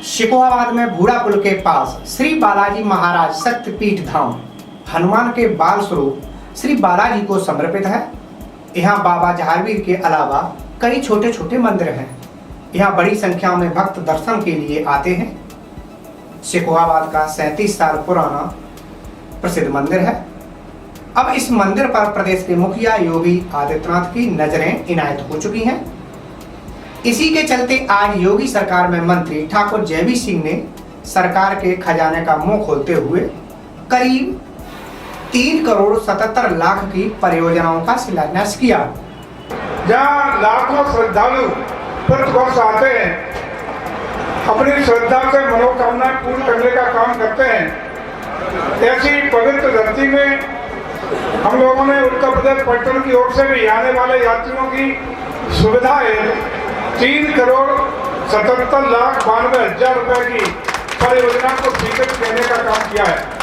शिकोहाबाद में भूड़ा पुल के पास श्री बालाजी महाराज शक्तिपीठ धाम हनुमान के बाल स्वरूप श्री बालाजी को समर्पित है। यहाँ बाबा जहारवीर के अलावा कई छोटे छोटे मंदिर हैं। यहाँ बड़ी संख्या में भक्त दर्शन के लिए आते हैं। शिकोहाबाद का 37 साल पुराना प्रसिद्ध मंदिर है। अब इस मंदिर पर प्रदेश के मुखिया योगी आदित्यनाथ की नजरें इनायत हो चुकी हैं। इसी के चलते आज योगी सरकार में मंत्री ठाकुर जयवीर सिंह ने सरकार के खजाने का मुंह खोलते हुए करीब 3 करोड़ 77 लाख की परियोजनाओं का शिलान्यास किया। जहाँ लाखों श्रद्धालु प्रतिवर्ष आते हैं, अपनी श्रद्धा से मनोकामनाएं पूर्ण करने का काम करते हैं, ऐसी पवित्र धरती में हम लोगों ने उत्तर प्रदेश पर्यटन की ओर से भी आने वाले यात्रियों की सुविधा है 3 करोड़ 77 लाख 92 हजार रुपए की परियोजना को स्वीकृत करने का काम किया है।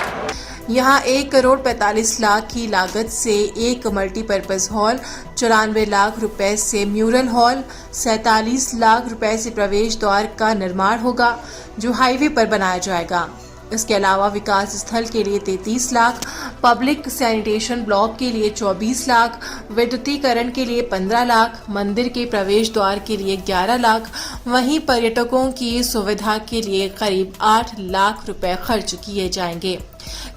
यहाँ 1 करोड़ 45 लाख की लागत से एक मल्टीपर्पज हॉल, 94 लाख रुपए से म्यूरल हॉल, 47 लाख रुपए से प्रवेश द्वार का निर्माण होगा जो हाईवे पर बनाया जाएगा। इसके अलावा विकास स्थल के लिए 33 लाख, पब्लिक सैनिटेशन ब्लॉक के लिए 24 लाख, विद्युतीकरण के लिए 15 लाख, मंदिर के प्रवेश द्वार के लिए 11 लाख, वहीं पर्यटकों की सुविधा के लिए करीब 8 लाख रुपए खर्च किए जाएंगे।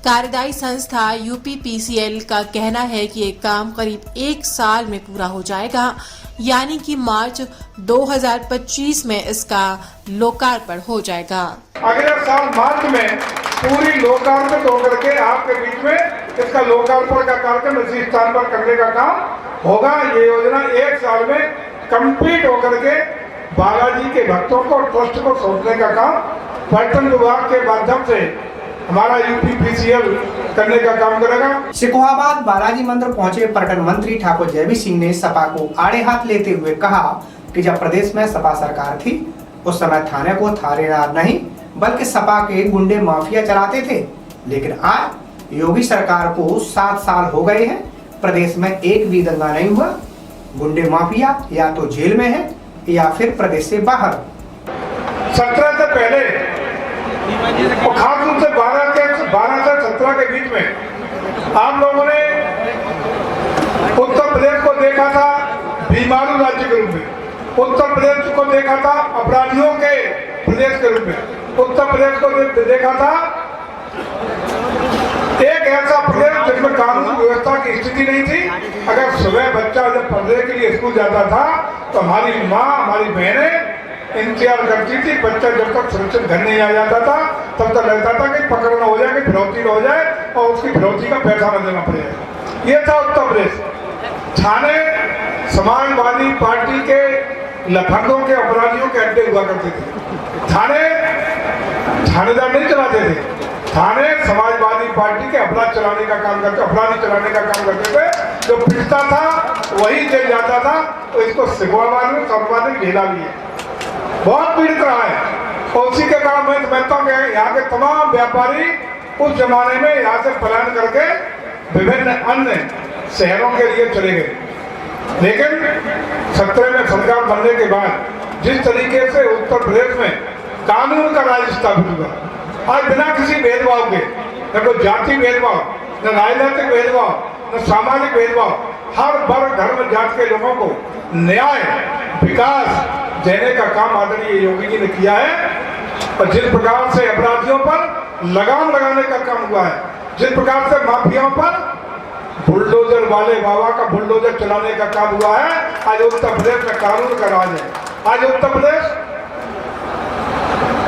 कार्यदायी संस्था यूपीपीसीएल का कहना है कि ये काम करीब 1 साल में पूरा हो जाएगा, यानी कि मार्च 2025 में इसका लोकार्पण हो जाएगा। अगले साल मार्च में पूरी लोकार्पण होकर के आपके बीच में इसका लोकार्पण का कार्यक्रम इसी स्थान पर करने का काम होगा। ये योजना 1 साल में कंप्लीट होकर के बालाजी के भक्तों को ट्रस्ट को सौंपने का काम पर्यटन विभाग के माध्यम से हमारा यूपीपीसीएल करने का काम करेगा। शिकोहाबाद बालाजी मंदिर पहुंचे पर्यटन मंत्री ठाकुर जयवीर सिंह ने सपा को आड़े हाथ लेते हुए कहा कि जब प्रदेश में सपा सरकार थी उस समय थाने को थानेदार नहीं बल्कि सपा के गुंडे माफिया चलाते थे, लेकिन आज योगी सरकार को 7 साल हो गए हैं, प्रदेश में एक भी दंगा नहीं हुआ। गुंडे माफिया या तो जेल में है या फिर प्रदेश से बाहर। 17 से पहले और खास रूप से 12 से 17 के बीच में आप लोगों ने उत्तर प्रदेश को देखा था बीमारू राज्य के रूप में, उत्तर प्रदेश को देखा था अपराधियों के प्रदेश के रूप में, उत्तर प्रदेश को देखा था एक ऐसा प्रदेश जिसमें कानून व्यवस्था की स्थिति नहीं थी। अगर सुबह बच्चा जब पढ़ने के लिए स्कूल जाता था तो हमारी माँ हमारी बहनें इंतजार करती थी, बच्चा जब तक सुरक्षित घर नहीं आ जाता था तब तक लगता था कि पकड़ न हो जाए, कि फिरौती न हो जाए और उसकी फिरौती का पैसा न देना पड़ेगा। ये था उत्तर प्रदेश। थाने समाजवादी पार्टी के लफंगों के अपराधियों के अड्डे हुआ करते थे। थानेदार नहीं चलाते थे, थाने समाजवादी पार्टी के अपराधी चलाने का काम करते थे। जो पिटता था वही जेल जाता था। तो इसको शिकोहाबाद में सर्वाधिक ढीला लिया, बहुत पीड़ित रहा है। और उसी के कारण मैं समझता हूँ कि यहाँ के तमाम व्यापारी उस जमाने में यहाँ से पलायन करके विभिन्न अन्य शहरों के लिए चले गए। लेकिन 17 में सरकार बनने के बाद जिस तरीके से उत्तर प्रदेश में कानून का राज स्थापित हुआ, आज बिना किसी भेदभाव के, न कोई जाति भेदभाव, न राजनीतिक भेदभाव, न सामाजिक भेदभाव, हर वर्ग धर्म जाति के लोगों को न्याय विकास देने का काम आदरणीय योगी जी ने किया है। और जिस प्रकार से अपराधियों पर लगाम लगाने का काम हुआ है, जिस प्रकार से माफियाओं पर बुलडोजर वाले बाबा का बुलडोजर चलाने का काम हुआ है, आज उत्तर प्रदेश में कानून का राज है। आज उत्तर प्रदेश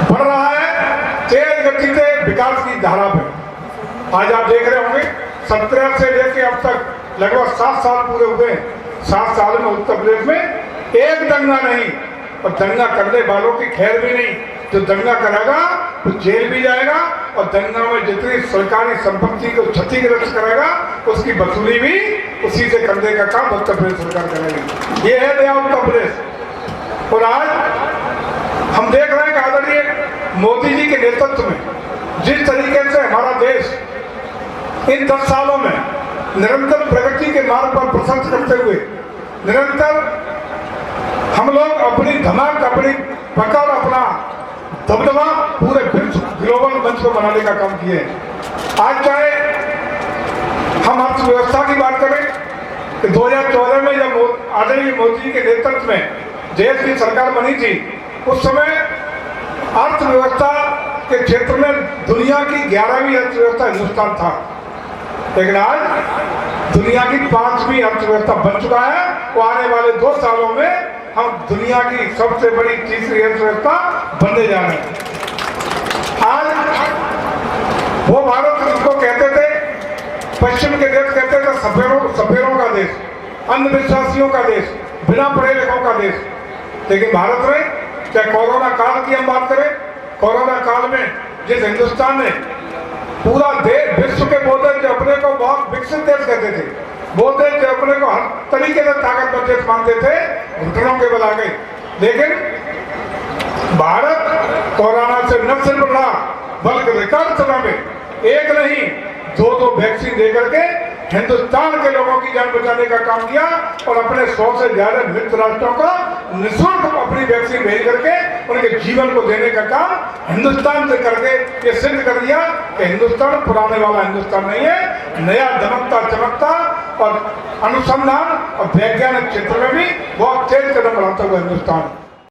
बढ़ रहा है तेज गति से विकास की धारा पे। आज आप देख रहे होंगे 17 से लेकर अब तक लगभग 7 साल पूरे हुए। 7 साल में उत्तर प्रदेश में एक दंगा नहीं, और दंगा करने वालों की खैर भी नहीं। जो दंगा करेगा तो जेल भी जाएगा, और दंगा में जितनी सरकारी संपत्ति को क्षतिग्रस्त करेगा उसकी वसूली भी उसी से करने का काम उत्तर प्रदेश सरकार करेगी। ये है नया उत्तर प्रदेश। और आज हम देख रहे हैं कि आदरणीय मोदी जी के नेतृत्व में जिस तरीके से हमारा देश इन 10 सालों में निरंतर प्रगति के मार्ग पर प्रशंस करते हुए निरंतर हम लोग अपनी धमक, अपनी पकड़, अपना दबदबा पूरे विश्व ग्लोबल मंच को बनाने का काम किए। आज चाहे हम अर्थव्यवस्था की बात करें कि 2014 में जब आदरणीय मोदी के नेतृत्व में देश की सरकार बनी थी, उस समय अर्थव्यवस्था के क्षेत्र में दुनिया की 11वीं अर्थव्यवस्था हिंदुस्तान था, लेकिन आज दुनिया की 5वीं अर्थव्यवस्था बन चुका है। वो आने वाले 2 सालों में हम दुनिया की सबसे बड़ी तीसरी अर्थव्यवस्था बनने जा रहे हैं। आज वो भारत जिसको कहते थे, पश्चिम के देश कहते थे सफेरों का देश, अंधविश्वासियों का देश, बिना पढ़े लिखों का देश, लेकिन भारत में चाहे कोरोना काल की हम बात करें, कोरोना काल में जिस हिंदुस्तान ने पूरा देश विश्व के बोलते थे अपने को बहुत विकसित देश कहते थे, बोलते थे अपने को हर तरीके से ताकतवर देश मानते थे, घुटनों के बल आ गए। लेकिन भारत कोरोना से न सिर्फ लड़ा बल्कि रिकॉर्ड समय में एक नहीं 2 वैक्सीन देकर के हिंदुस्तान के लोगों की जान बचाने का काम किया और अपने 100 से ज्यादा मित्र राष्ट्रों को निःशुल्क अपनी वैक्सीन भेज करके उनके जीवन को देने का काम हिंदुस्तान से करके ये सिद्ध कर दिया कि हिंदुस्तान पुराने वाला हिंदुस्तान नहीं है, नया दमकता चमकता और अनुसंधान और वैज्ञानिक क्षेत्र में भी बहुत तेज कदम बढ़ाता हुआ हिंदुस्तान।